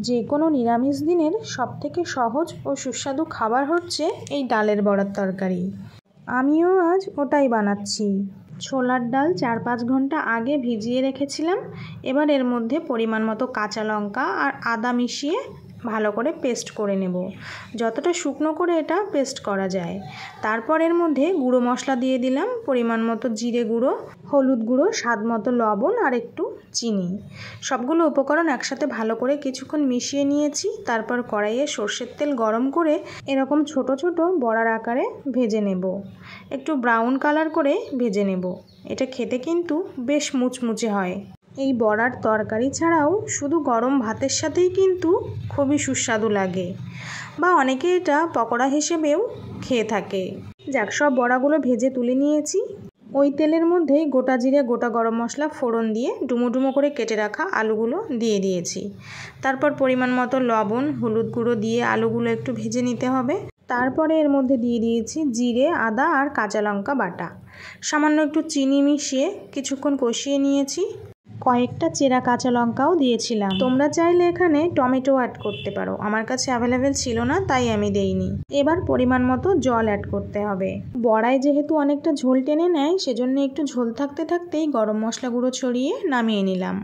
যে কোনো নিরামিষ দিনের সবথেকে সহজ ও সুস্বাদু খাবার হচ্ছে এই ডালের বড়ার তরকারি। আমিও আজ ওটাই বানাচ্ছি। ছোলার ডাল 4-5 ঘন্টা আগে ভিজিয়ে রেখেছিলাম। এবার এর মধ্যে পরিমাণ মতো কাঁচা লঙ্কা আর আদা মিশিয়ে ভালো করে পেস্ট করে নেব, যতটা শুকনো করে এটা পেস্ট করা যায়। তারপর এর মধ্যে গুঁড়ো মশলা দিয়ে দিলাম, পরিমাণ মতো জিরে গুঁড়ো, হলুদ গুঁড়ো, স্বাদ মতো লবণ আর একটু চিনি। সবগুলো উপকরণ একসাথে ভালো করে কিছুক্ষণ মিশিয়ে নিয়েছি। তারপর কড়াইয়ে সর্ষের তেল গরম করে এরকম ছোট ছোট বড়ার আকারে ভেজে নেব, একটু ব্রাউন কালার করে ভেজে নেব। এটা খেতে কিন্তু বেশ মুচমুচে হয়। এই বড়ার তরকারি ছাড়াও শুধু গরম ভাতের সাথেই কিন্তু খুবই সুস্বাদু লাগে, বা অনেকে এটা পকোড়া হিসেবেও খেয়ে থাকে। যাক, সব বড়াগুলো ভেজে তুলে নিয়েছি। ওই তেলের মধ্যেই গোটা জিরে, গোটা গরম মশলা ফোড়ন দিয়ে ডুমো ডুমো করে কেটে রাখা আলুগুলো দিয়ে দিয়েছি। তারপর পরিমাণ মতো লবণ, হলুদ গুঁড়ো দিয়ে আলুগুলো একটু ভেজে নিতে হবে। তারপরে এর মধ্যে দিয়ে দিয়েছি জিরে, আদা আর কাঁচা লঙ্কা বাটা। সামান্য একটু চিনি মিশিয়ে কিছুক্ষণ কষিয়ে নিয়েছি। কয়েকটা চেরা কাঁচা লঙ্কাও দিয়েছিলাম। তোমরা চাইলে এখানে টমেটো অ্যাড করতে পারো, আমার কাছে অ্যাভেলেবেল ছিল না তাই আমি দেইনি। এবার পরিমাণ মতো জল অ্যাড করতে হবে। বড়ায় যেহেতু অনেকটা ঝোল টেনে নেয়, সেজন্য একটু ঝোল থাকতে থাকতেই গরম মশলা গুঁড়ো ছড়িয়ে নামিয়ে নিলাম।